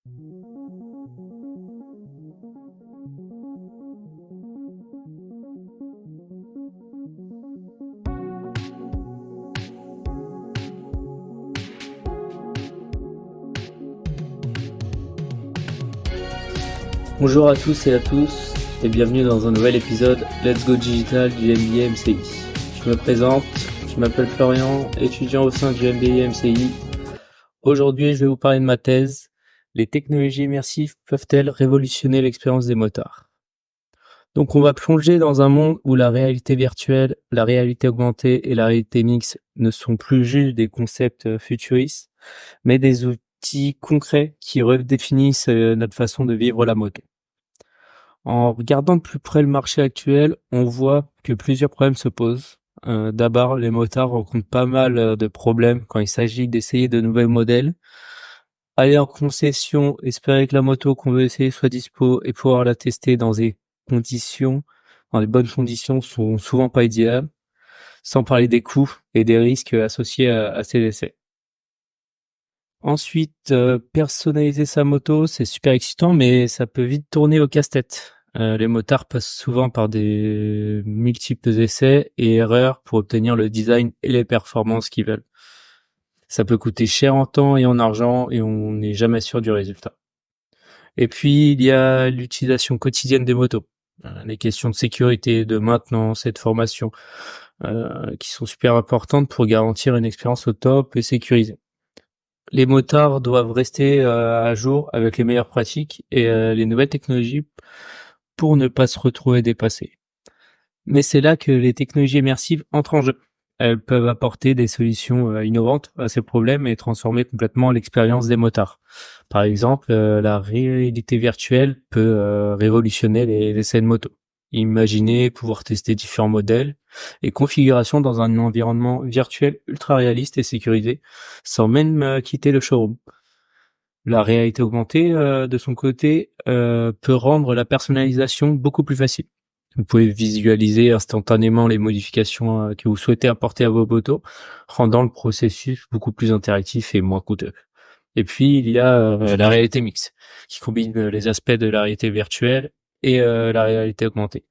Bonjour à tous et à tous et bienvenue dans un nouvel épisode Let's Go Digital du MBA MCI. Je me présente, je m'appelle Florian, étudiant au sein du MBA MCI. Aujourd'hui, je vais vous parler de ma thèse. Les technologies immersives peuvent-elles révolutionner l'expérience des motards? Donc on va plonger dans un monde où la réalité virtuelle, la réalité augmentée et la réalité mixte ne sont plus juste des concepts futuristes, mais des outils concrets qui redéfinissent notre façon de vivre la moto. En regardant de plus près le marché actuel, on voit que plusieurs problèmes se posent. D'abord, les motards rencontrent pas mal de problèmes quand il s'agit d'essayer de nouveaux modèles. Aller en concession, espérer que la moto qu'on veut essayer soit dispo et pouvoir la tester dans dans les bonnes conditions sont souvent pas idéales, sans parler des coûts et des risques associés à ces essais. Ensuite, personnaliser sa moto, c'est super excitant, mais ça peut vite tourner au casse-tête. Les motards passent souvent par des multiples essais et erreurs pour obtenir le design et les performances qu'ils veulent. Ça peut coûter cher en temps et en argent et on n'est jamais sûr du résultat. Et puis, il y a l'utilisation quotidienne des motos. Les questions de sécurité, de maintenance et de formation qui sont super importantes pour garantir une expérience au top et sécurisée. Les motards doivent rester à jour avec les meilleures pratiques et les nouvelles technologies pour ne pas se retrouver dépassés. Mais c'est là que les technologies immersives entrent en jeu. Elles peuvent apporter des solutions innovantes à ces problèmes et transformer complètement l'expérience des motards. Par exemple, la réalité virtuelle peut révolutionner les essais de moto. Imaginez pouvoir tester différents modèles et configurations dans un environnement virtuel ultra réaliste et sécurisé, sans même quitter le showroom. La réalité augmentée, de son côté, peut rendre la personnalisation beaucoup plus facile. Vous pouvez visualiser instantanément les modifications que vous souhaitez apporter à vos motos, rendant le processus beaucoup plus interactif et moins coûteux. Et puis, il y a la réalité mixte, qui combine les aspects de la réalité virtuelle et la réalité augmentée.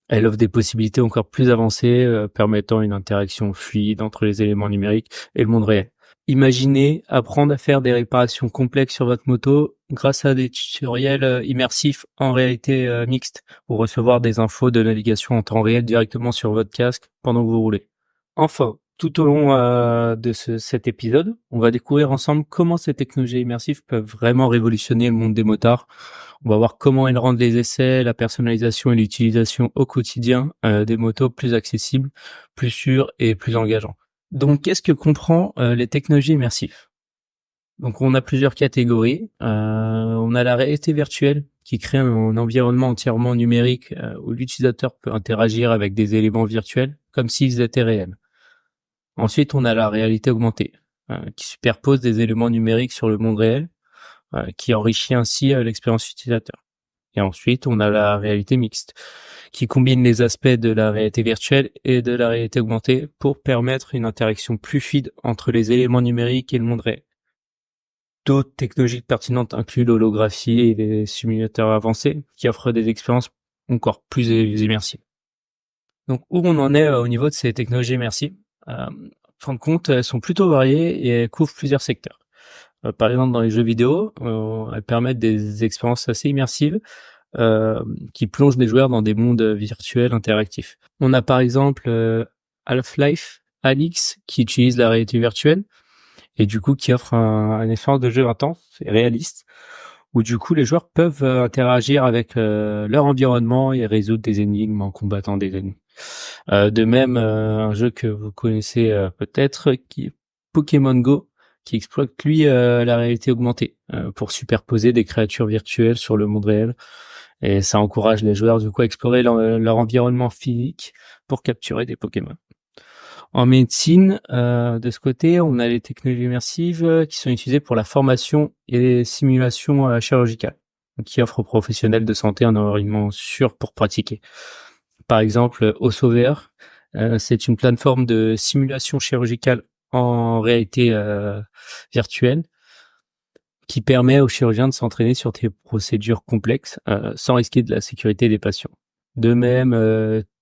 Elle offre des possibilités encore plus avancées, permettant une interaction fluide entre les éléments numériques et le monde réel. Imaginez apprendre à faire des réparations complexes sur votre moto grâce à des tutoriels immersifs en réalité mixte ou recevoir des infos de navigation en temps réel directement sur votre casque pendant que vous roulez. Enfin, tout au long de cet épisode, on va découvrir ensemble comment ces technologies immersives peuvent vraiment révolutionner le monde des motards. On va voir comment elles rendent les essais, la personnalisation et l'utilisation au quotidien des motos plus accessibles, plus sûrs et plus engageants. Donc, qu'est-ce que comprend les technologies immersives? Donc, on a plusieurs catégories. On a la réalité virtuelle qui crée un environnement entièrement numérique où l'utilisateur peut interagir avec des éléments virtuels comme s'ils étaient réels. Ensuite, on a la réalité augmentée qui superpose des éléments numériques sur le monde réel, qui enrichit ainsi l'expérience utilisateur. Et ensuite, on a la réalité mixte, qui combine les aspects de la réalité virtuelle et de la réalité augmentée pour permettre une interaction plus fluide entre les éléments numériques et le monde réel. D'autres technologies pertinentes incluent l'holographie et les simulateurs avancés, qui offrent des expériences encore plus immersives. Donc, où on en est au niveau de ces technologies immersives? En fin de compte, elles sont plutôt variées et elles couvrent plusieurs secteurs. Par exemple, dans les jeux vidéo, elles permettent des expériences assez immersives qui plongent les joueurs dans des mondes virtuels interactifs. On a par exemple Half-Life Alyx qui utilise la réalité virtuelle et du coup qui offre un expérience de jeu intense et réaliste où du coup les joueurs peuvent interagir avec leur environnement et résoudre des énigmes en combattant des ennemis. De même, un jeu que vous connaissez peut-être qui est Pokémon Go, qui exploite lui la réalité augmentée pour superposer des créatures virtuelles sur le monde réel. Et ça encourage les joueurs du coup à explorer leur environnement physique pour capturer des Pokémon. En médecine, de ce côté, on a les technologies immersives qui sont utilisées pour la formation et les simulations chirurgicales, qui offrent aux professionnels de santé un environnement sûr pour pratiquer. Par exemple, OssoVR, c'est une plateforme de simulation chirurgicale en réalité virtuelle qui permet aux chirurgiens de s'entraîner sur des procédures complexes sans risquer de la sécurité des patients. De même,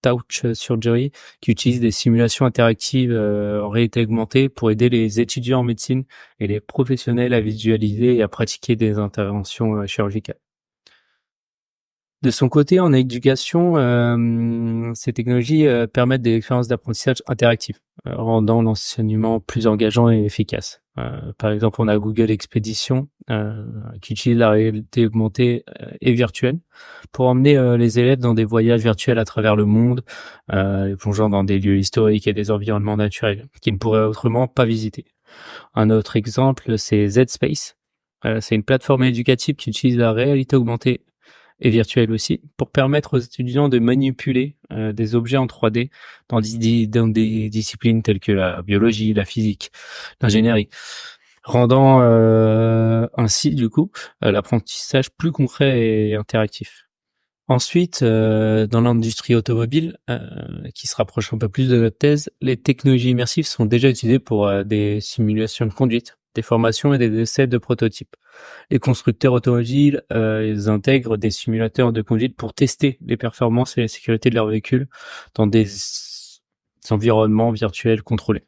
Touch Surgery, qui utilise des simulations interactives en réalité augmentée pour aider les étudiants en médecine et les professionnels à visualiser et à pratiquer des interventions chirurgicales. De son côté, en éducation, ces technologies permettent des expériences d'apprentissage interactives, rendant l'enseignement plus engageant et efficace. Par exemple, on a Google Expedition qui utilise la réalité augmentée et virtuelle pour emmener les élèves dans des voyages virtuels à travers le monde, les plongeant dans des lieux historiques et des environnements naturels qu'ils ne pourraient autrement pas visiter. Un autre exemple, c'est ZSpace. C'est une plateforme éducative qui utilise la réalité augmentée et virtuelle aussi, pour permettre aux étudiants de manipuler des objets en 3D dans des disciplines telles que la biologie, la physique, l'ingénierie, rendant ainsi du coup l'apprentissage plus concret et interactif. Ensuite, dans l'industrie automobile, qui se rapproche un peu plus de notre thèse, les technologies immersives sont déjà utilisées pour des simulations de conduite, des formations et des essais de prototypes. Les constructeurs automobiles, ils intègrent des simulateurs de conduite pour tester les performances et la sécurité de leurs véhicules dans des environnements virtuels contrôlés.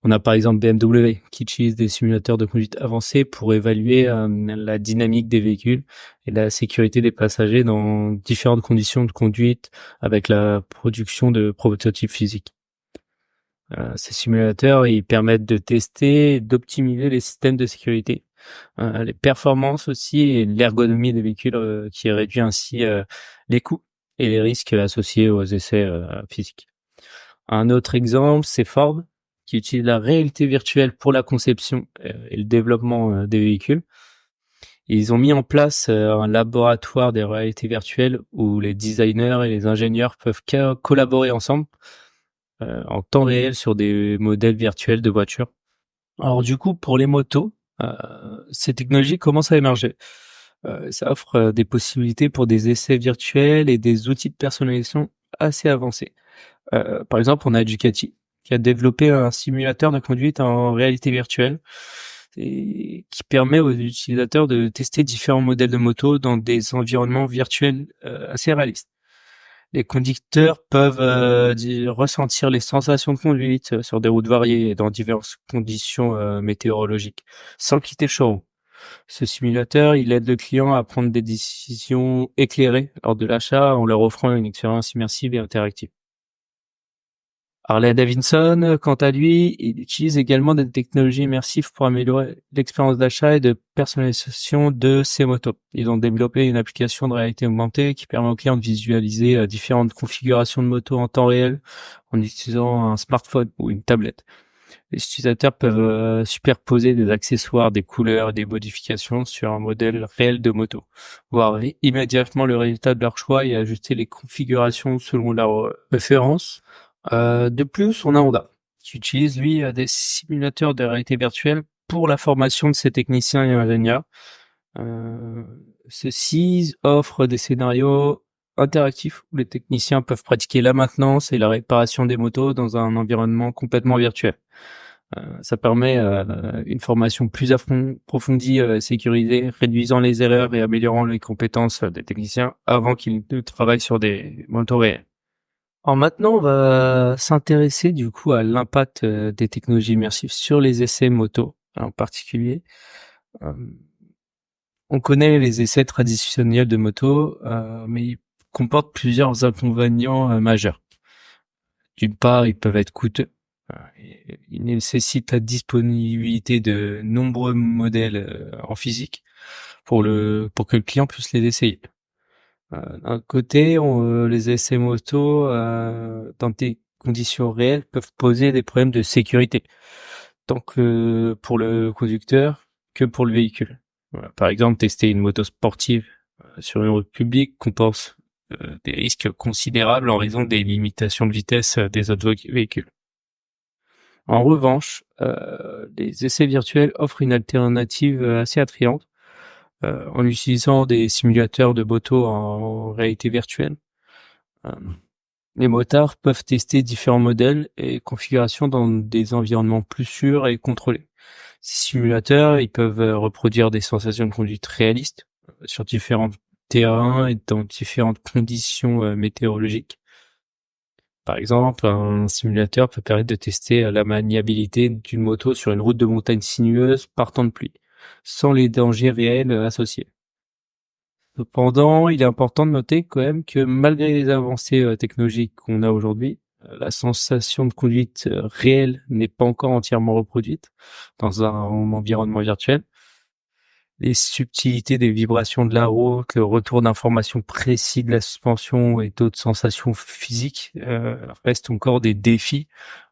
On a par exemple BMW qui utilise des simulateurs de conduite avancés pour évaluer la dynamique des véhicules et la sécurité des passagers dans différentes conditions de conduite avec la production de prototypes physiques. Ces simulateurs, ils permettent de tester et d'optimiser les systèmes de sécurité, les performances aussi et l'ergonomie des véhicules qui réduit ainsi les coûts et les risques associés aux essais physiques. Un autre exemple, c'est Ford qui utilise la réalité virtuelle pour la conception et le développement des véhicules. Ils ont mis en place un laboratoire des réalités virtuelles où les designers et les ingénieurs peuvent collaborer ensemble en temps réel sur des modèles virtuels de voitures. Alors du coup, pour les motos, ces technologies commencent à émerger. Ça offre des possibilités pour des essais virtuels et des outils de personnalisation assez avancés. Par exemple, on a Ducati qui a développé un simulateur de conduite en réalité virtuelle et qui permet aux utilisateurs de tester différents modèles de moto dans des environnements virtuels assez réalistes. Les conducteurs peuvent ressentir les sensations de conduite sur des routes variées et dans diverses conditions météorologiques, sans quitter le showroom. Ce simulateur, il aide le client à prendre des décisions éclairées lors de l'achat en leur offrant une expérience immersive et interactive. Harley Davidson, quant à lui, il utilise également des technologies immersives pour améliorer l'expérience d'achat et de personnalisation de ses motos. Ils ont développé une application de réalité augmentée qui permet aux clients de visualiser différentes configurations de motos en temps réel en utilisant un smartphone ou une tablette. Les utilisateurs peuvent superposer des accessoires, des couleurs et des modifications sur un modèle réel de moto, voir immédiatement le résultat de leur choix et ajuster les configurations selon leurs préférences. De plus, on a Honda, qui utilise, lui, des simulateurs de réalité virtuelle pour la formation de ses techniciens et ingénieurs. Ceux-ci offrent des scénarios interactifs où les techniciens peuvent pratiquer la maintenance et la réparation des motos dans un environnement complètement virtuel. Ça permet une formation plus approfondie, sécurisée, réduisant les erreurs et améliorant les compétences des techniciens avant qu'ils ne travaillent sur des motos réelles. Alors maintenant, on va s'intéresser du coup à l'impact des technologies immersives sur les essais moto en particulier. On connaît les essais traditionnels de moto, mais ils comportent plusieurs inconvénients majeurs. D'une part, ils peuvent être coûteux. Ils nécessitent la disponibilité de nombreux modèles en physique pour que le client puisse les essayer. D'un côté, les essais moto dans des conditions réelles peuvent poser des problèmes de sécurité, tant que pour le conducteur que pour le véhicule. Voilà. Par exemple, tester une moto sportive sur une route publique comporte des risques considérables en raison des limitations de vitesse des autres véhicules. En revanche, les essais virtuels offrent une alternative assez attrayante en utilisant des simulateurs de moto en réalité virtuelle. Les motards peuvent tester différents modèles et configurations dans des environnements plus sûrs et contrôlés. Ces simulateurs, ils peuvent reproduire des sensations de conduite réalistes sur différents terrains et dans différentes conditions météorologiques. Par exemple, un simulateur peut permettre de tester la maniabilité d'une moto sur une route de montagne sinueuse par temps de pluie, sans les dangers réels associés. Cependant, il est important de noter quand même que malgré les avancées technologiques qu'on a aujourd'hui, la sensation de conduite réelle n'est pas encore entièrement reproduite dans un environnement virtuel. Les subtilités des vibrations de la route, le retour d'informations précis de la suspension et d'autres sensations physiques restent encore des défis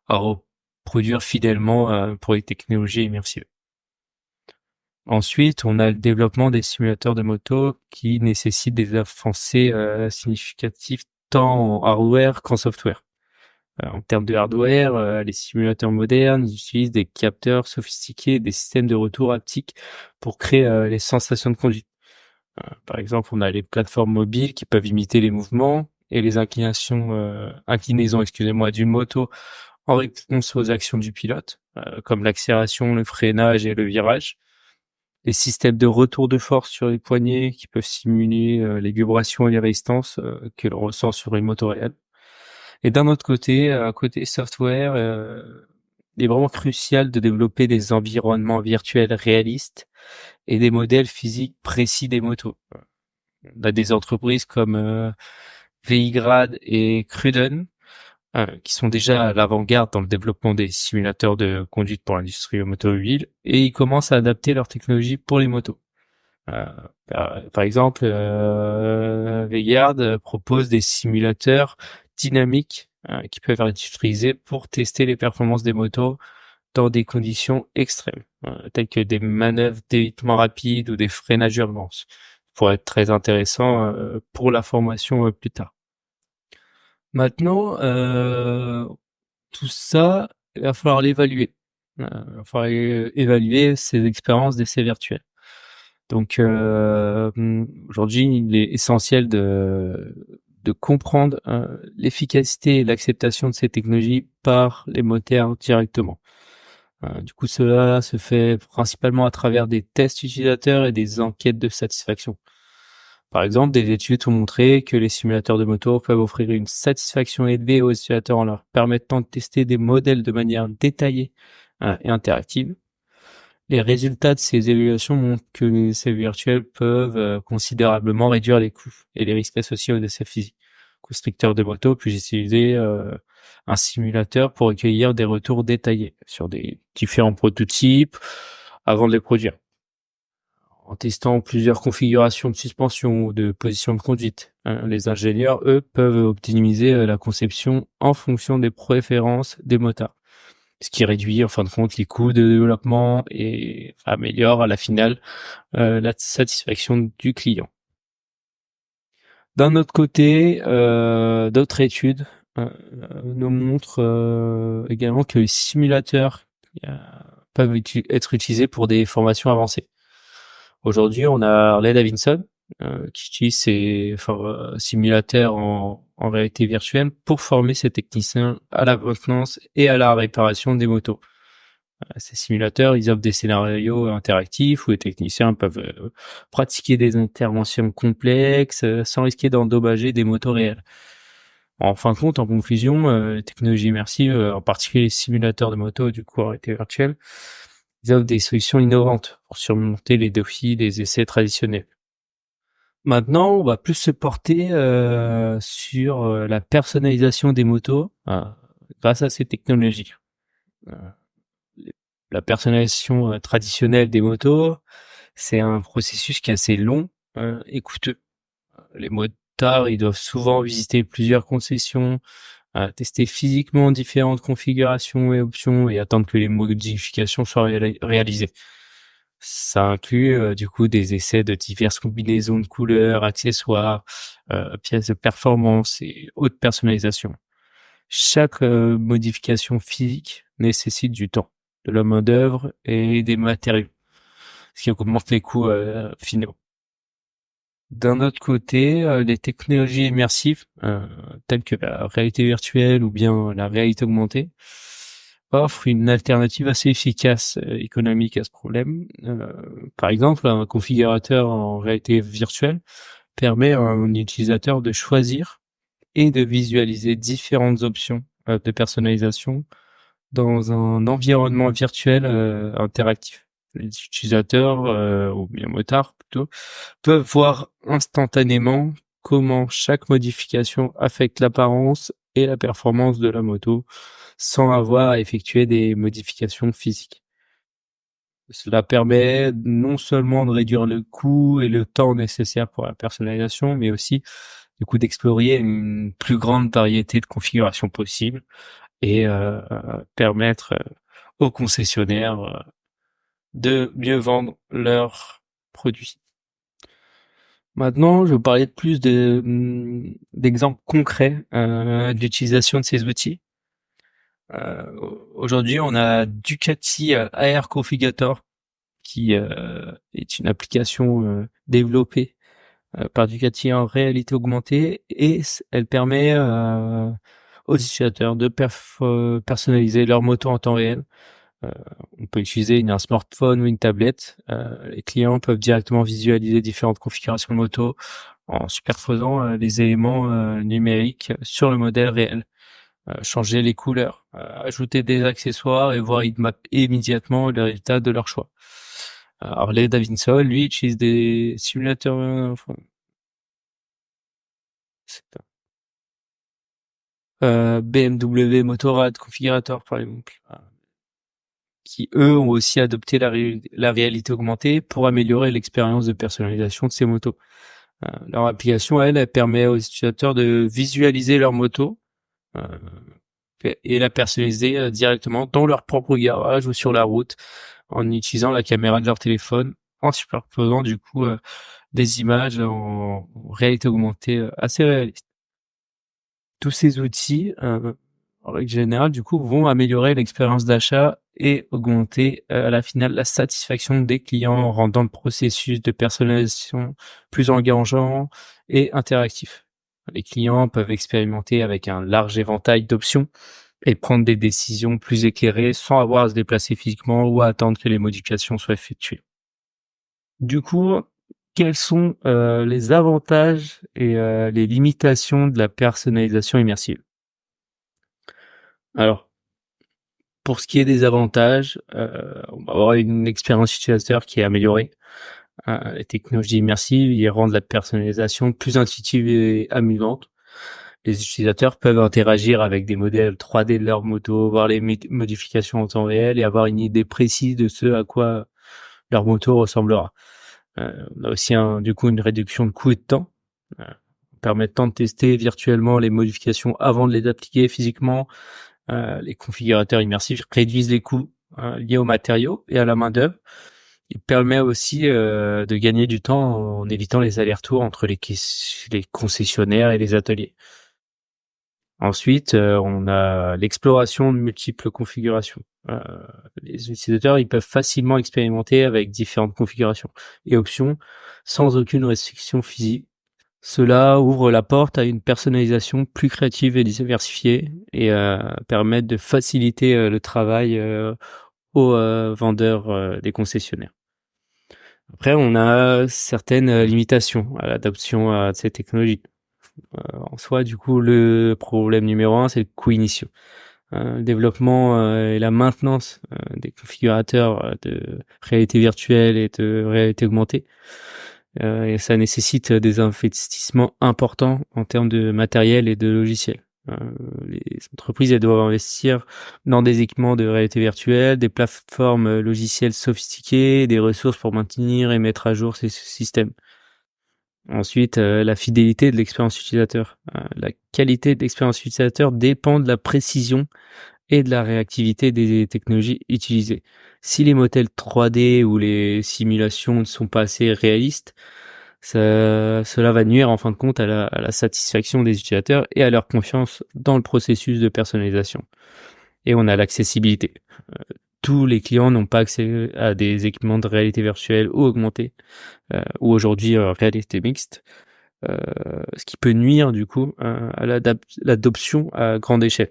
à reproduire fidèlement pour les technologies immersives. Ensuite, on a le développement des simulateurs de moto qui nécessitent des avancées significatives tant en hardware qu'en software. En termes de hardware, les simulateurs modernes ils utilisent des capteurs sophistiqués, des systèmes de retour haptique pour créer les sensations de conduite. Par exemple, on a les plateformes mobiles qui peuvent imiter les mouvements et les inclinaisons, excusez-moi, d'une moto en réponse aux actions du pilote, comme l'accélération, le freinage et le virage. Les systèmes de retour de force sur les poignets qui peuvent simuler les vibrations et les résistances que l'on ressent sur une moto réelle. Et d'un autre côté, côté software, il est vraiment crucial de développer des environnements virtuels réalistes et des modèles physiques précis des motos. On a des entreprises comme Veigrad et Cruden qui sont déjà à l'avant-garde dans le développement des simulateurs de conduite pour l'industrie automobile et ils commencent à adapter leur technologie pour les motos. Euh, par exemple, Veigrad propose des simulateurs dynamiques qui peuvent être utilisés pour tester les performances des motos dans des conditions extrêmes, telles que des manœuvres d'évitement rapide ou des freinages urbains, pour être très intéressant pour la formation plus tard. Maintenant, tout ça, il va falloir l'évaluer. Il va falloir évaluer ces expériences d'essais virtuels. Donc aujourd'hui, il est essentiel de comprendre l'efficacité et l'acceptation de ces technologies par les moteurs directement. Du coup, cela se fait principalement à travers des tests utilisateurs et des enquêtes de satisfaction. Par exemple, des études ont montré que les simulateurs de moto peuvent offrir une satisfaction élevée aux utilisateurs en leur permettant de tester des modèles de manière détaillée et interactive. Les résultats de ces évaluations montrent que les essais virtuels peuvent considérablement réduire les coûts et les risques associés aux essais physiques. Constructeurs de moto puis utiliser un simulateur pour recueillir des retours détaillés sur des différents prototypes avant de les produire. En testant plusieurs configurations de suspension ou de position de conduite, les ingénieurs, eux, peuvent optimiser la conception en fonction des préférences des motards, ce qui réduit en fin de compte les coûts de développement et améliore à la finale la satisfaction du client. D'un autre côté, d'autres études nous montrent également que les simulateurs peuvent être utilisés pour des formations avancées. Aujourd'hui, on a Harley Davidson qui utilise ces simulateurs en réalité virtuelle pour former ses techniciens à la maintenance et à la réparation des motos. Ces simulateurs, ils offrent des scénarios interactifs où les techniciens peuvent pratiquer des interventions complexes sans risquer d'endommager des motos réelles. En fin de compte, en conclusion, les technologies immersives, en particulier les simulateurs de moto du coup en réalité virtuelle, ils offrent des solutions innovantes pour surmonter les défis des essais traditionnels. Maintenant, on va plus se porter sur la personnalisation des motos grâce à ces technologies. Euh, la personnalisation traditionnelle des motos, c'est un processus qui est assez long et coûteux. Les motards, ils doivent souvent visiter plusieurs concessions, tester physiquement différentes configurations et options et attendre que les modifications soient réalisées. Ça inclut du coup des essais de diverses combinaisons de couleurs, accessoires, pièces de performance et haute personnalisation. Chaque modification physique nécessite du temps, de la main-d'œuvre et des matériaux, ce qui augmente les coûts finaux. D'un autre côté, les technologies immersives, telles que la réalité virtuelle ou bien la réalité augmentée, offrent une alternative assez efficace, économique à ce problème. Par exemple, un configurateur en réalité virtuelle permet à un utilisateur de choisir et de visualiser différentes options de personnalisation dans un environnement virtuel interactif. Les utilisateurs, ou bien motards plutôt, peuvent voir instantanément comment chaque modification affecte l'apparence et la performance de la moto sans avoir à effectuer des modifications physiques. Cela permet non seulement de réduire le coût et le temps nécessaire pour la personnalisation, mais aussi du coup d'explorer une plus grande variété de configurations possibles et permettre aux concessionnaires de mieux vendre leurs produits. Maintenant, je vais vous parler de plus d'exemples concrets d'utilisation de ces outils. Euh, Aujourd'hui, on a Ducati AR Configurator, qui est une application développée par Ducati en réalité augmentée, et elle permet aux utilisateurs de personnaliser leur moto en temps réel. On peut utiliser un smartphone ou une tablette. Les clients peuvent directement visualiser différentes configurations de moto en superposant les éléments numériques sur le modèle réel. Changer les couleurs, ajouter des accessoires et voir immédiatement les résultats de leur choix. Harley Davidson, lui, utilise des simulateurs, BMW Motorrad Configurator, par exemple, qui eux ont aussi adopté la réalité augmentée pour améliorer l'expérience de personnalisation de ces motos. Leur application, elle permet aux utilisateurs de visualiser leur moto et la personnaliser directement dans leur propre garage ou sur la route en utilisant la caméra de leur téléphone, en superposant du coup des images en réalité augmentée assez réalistes. Tous ces outils, en règle générale, du coup, vont améliorer l'expérience d'achat et augmenter à la finale la satisfaction des clients en rendant le processus de personnalisation plus engageant et interactif. Les clients peuvent expérimenter avec un large éventail d'options et prendre des décisions plus éclairées sans avoir à se déplacer physiquement ou à attendre que les modifications soient effectuées. Du coup, quels sont les avantages et les limitations de la personnalisation immersive? Alors, pour ce qui est des avantages, on va avoir une expérience utilisateur qui est améliorée. Les technologies immersives, ils rendent la personnalisation plus intuitive et amusante. Les utilisateurs peuvent interagir avec des modèles 3D de leur moto, voir les modifications en temps réel et avoir une idée précise de ce à quoi leur moto ressemblera. On a aussi du coup une réduction de coût et de temps, permettant de tester virtuellement les modifications avant de les appliquer physiquement. Les configurateurs immersifs réduisent les coûts liés aux matériaux et à la main-d'œuvre. Il permet aussi de gagner du temps en évitant les allers-retours entre les concessionnaires et les ateliers. Ensuite, on a l'exploration de multiples configurations. Les utilisateurs, ils peuvent facilement expérimenter avec différentes configurations et options sans aucune restriction physique. Cela ouvre la porte à une personnalisation plus créative et diversifiée et permet de faciliter le travail aux vendeurs des concessionnaires. Après, on a certaines limitations à l'adoption à ces technologies. En soi, du coup, le problème numéro 1, c'est le coût initial. Le développement et la maintenance des configurateurs de réalité virtuelle et de réalité augmentée. Et ça nécessite des investissements importants en termes de matériel et de logiciels. Les entreprises, elles doivent investir dans des équipements de réalité virtuelle, des plateformes logicielles sophistiquées, des ressources pour maintenir et mettre à jour ces systèmes. Ensuite, la fidélité de l'expérience utilisateur. La qualité de l'expérience utilisateur dépend de la précision et de la réactivité des technologies utilisées. Si les modèles 3D ou les simulations ne sont pas assez réalistes, cela va nuire en fin de compte à la satisfaction des utilisateurs et à leur confiance dans le processus de personnalisation. Et on a l'accessibilité. tous les clients n'ont pas accès à des équipements de réalité virtuelle ou augmentée, ou aujourd'hui réalité mixte, ce qui peut nuire du coup à l'adoption à grande échelle.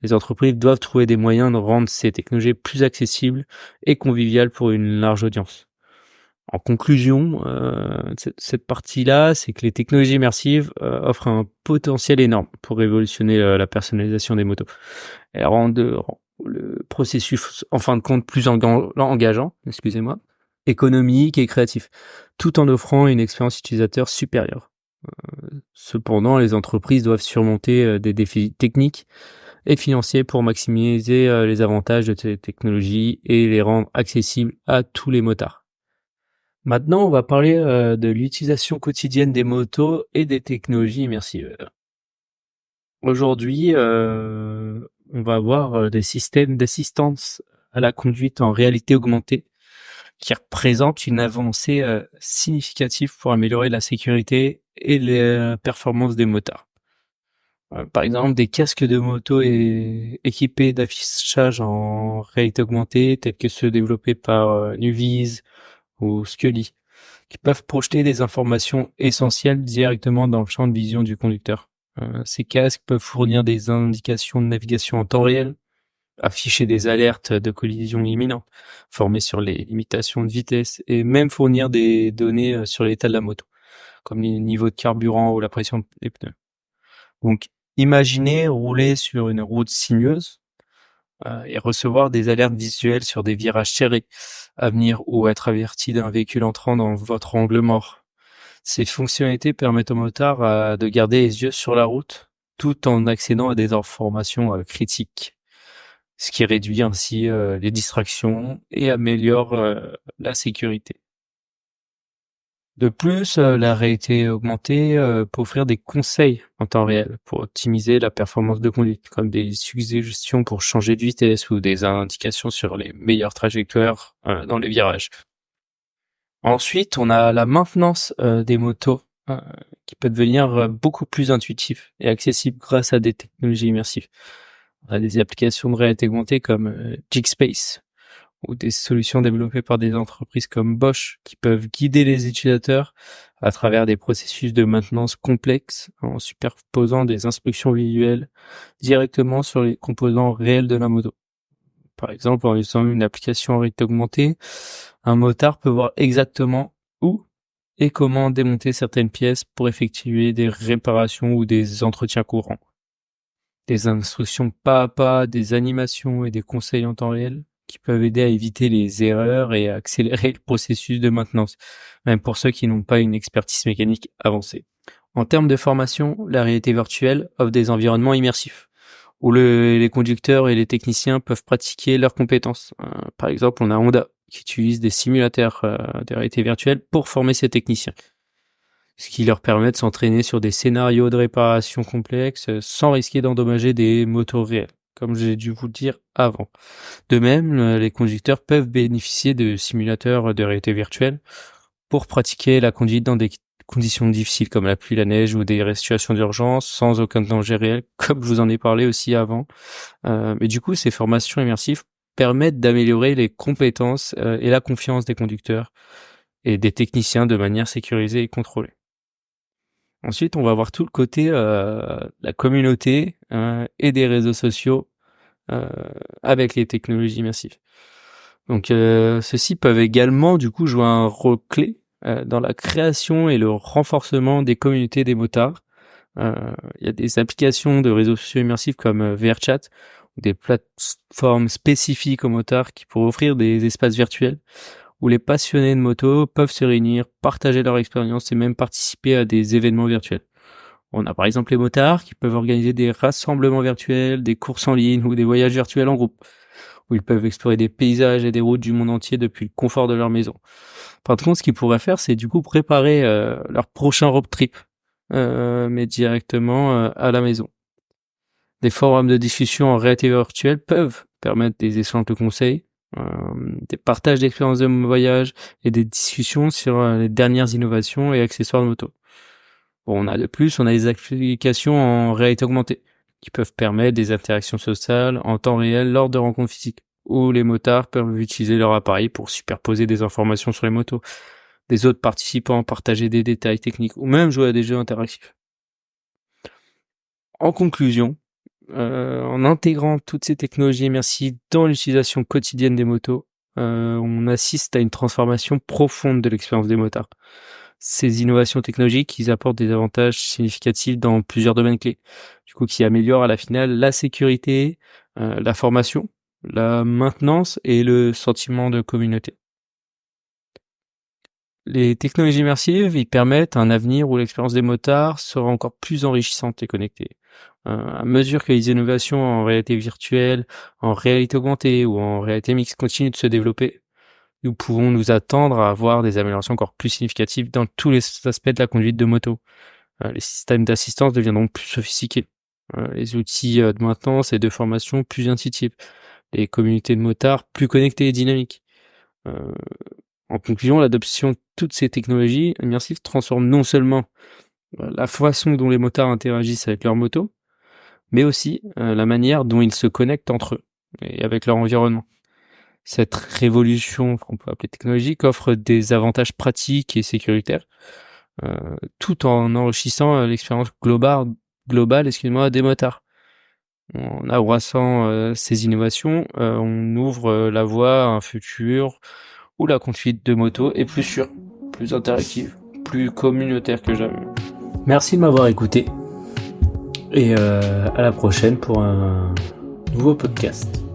Les entreprises doivent trouver des moyens de rendre ces technologies plus accessibles et conviviales pour une large audience. En conclusion, cette partie-là, c'est que les technologies immersives offrent un potentiel énorme pour révolutionner la personnalisation des motos. Elles rendent le processus, en fin de compte, plus engageant, économique et créatif, tout en offrant une expérience utilisateur supérieure. Cependant, les entreprises doivent surmonter des défis techniques et financiers pour maximiser les avantages de ces technologies et les rendre accessibles à tous les motards. Maintenant, on va parler de l'utilisation quotidienne des motos et des technologies immersives. Aujourd'hui, on va avoir des systèmes d'assistance à la conduite en réalité augmentée qui représentent une avancée significative pour améliorer la sécurité et les performances des motards. Par exemple, des casques de moto équipés d'affichage en réalité augmentée, tels que ceux développés par Nuviz ou Scully, qui peuvent projeter des informations essentielles directement dans le champ de vision du conducteur. Ces casques peuvent fournir des indications de navigation en temps réel, afficher des alertes de collision imminente, former sur les limitations de vitesse et même fournir des données sur l'état de la moto, comme les niveaux de carburant ou la pression des pneus. Donc, imaginez rouler sur une route sinueuse et recevoir des alertes visuelles sur des virages serrés à venir ou être averti d'un véhicule entrant dans votre angle mort. Ces fonctionnalités permettent aux motards de garder les yeux sur la route tout en accédant à des informations critiques, ce qui réduit ainsi les distractions et améliore la sécurité. De plus, la réalité augmentée peut offrir des conseils en temps réel pour optimiser la performance de conduite, comme des suggestions pour changer de vitesse ou des indications sur les meilleures trajectoires dans les virages. Ensuite, on a la maintenance des motos qui peut devenir beaucoup plus intuitive et accessible grâce à des technologies immersives. On a des applications de réalité augmentée comme Jigspace ou des solutions développées par des entreprises comme Bosch qui peuvent guider les utilisateurs à travers des processus de maintenance complexes en superposant des instructions visuelles directement sur les composants réels de la moto. Par exemple, en utilisant une application en réalité augmentée, un motard peut voir exactement où et comment démonter certaines pièces pour effectuer des réparations ou des entretiens courants. Des instructions pas à pas, des animations et des conseils en temps réel qui peuvent aider à éviter les erreurs et à accélérer le processus de maintenance, même pour ceux qui n'ont pas une expertise mécanique avancée. En termes de formation, la réalité virtuelle offre des environnements immersifs, où les conducteurs et les techniciens peuvent pratiquer leurs compétences. Par exemple, on a Honda qui utilise des simulateurs de réalité virtuelle pour former ses techniciens, ce qui leur permet de s'entraîner sur des scénarios de réparation complexes sans risquer d'endommager des motos réels, comme j'ai dû vous le dire avant. De même, les conducteurs peuvent bénéficier de simulateurs de réalité virtuelle pour pratiquer la conduite dans des conditions difficiles comme la pluie, la neige ou des situations d'urgence sans aucun danger réel, comme je vous en ai parlé aussi avant. Mais du coup, ces formations immersives permettent d'améliorer les compétences et la confiance des conducteurs et des techniciens de manière sécurisée et contrôlée. Ensuite, on va voir tout le côté la communauté et des réseaux sociaux avec les technologies immersives. Donc, ceux-ci peuvent également du coup jouer un rôle clé dans la création et le renforcement des communautés des motards. Il y a des applications de réseaux sociaux immersifs comme VRChat, ou des plateformes spécifiques aux motards qui pourraient offrir des espaces virtuels où les passionnés de moto peuvent se réunir, partager leur expérience et même participer à des événements virtuels. On a par exemple les motards qui peuvent organiser des rassemblements virtuels, des courses en ligne ou des voyages virtuels en groupe, où ils peuvent explorer des paysages et des routes du monde entier depuis le confort de leur maison. Par contre, ce qu'ils pourraient faire, c'est du coup préparer leur prochain road trip, mais directement à la maison. Des forums de discussion en réalité virtuelle peuvent permettre des échanges de conseils, des partages d'expériences de voyage et des discussions sur les dernières innovations et accessoires de moto. Bon, on a des applications en réalité augmentée qui peuvent permettre des interactions sociales en temps réel lors de rencontres physiques où les motards peuvent utiliser leur appareil pour superposer des informations sur les motos des autres participants, partager des détails techniques ou même jouer à des jeux interactifs. En conclusion, en intégrant toutes ces technologies immersives dans l'utilisation quotidienne des motos, on assiste à une transformation profonde de l'expérience des motards. Ces innovations technologiques, ils apportent des avantages significatifs dans plusieurs domaines clés, du coup qui améliorent à la finale la sécurité, la formation, la maintenance et le sentiment de communauté. Les technologies immersives, ils permettent un avenir où l'expérience des motards sera encore plus enrichissante et connectée. À mesure que les innovations en réalité virtuelle, en réalité augmentée ou en réalité mixte continuent de se développer, nous pouvons nous attendre à avoir des améliorations encore plus significatives dans tous les aspects de la conduite de moto. Les systèmes d'assistance deviendront plus sophistiqués, les outils de maintenance et de formation plus intuitifs, les communautés de motards plus connectées et dynamiques. En conclusion, l'adoption de toutes ces technologies immersives transforme non seulement la façon dont les motards interagissent avec leur moto, mais aussi la manière dont ils se connectent entre eux et avec leur environnement. Cette révolution qu'on peut appeler technologique offre des avantages pratiques et sécuritaires, tout en enrichissant l'expérience globale des motards. En abraçant ces innovations, on ouvre la voie à un futur où la conduite de moto est plus sûre, plus interactive, plus communautaire que jamais. Merci de m'avoir écouté et à la prochaine pour un nouveau podcast.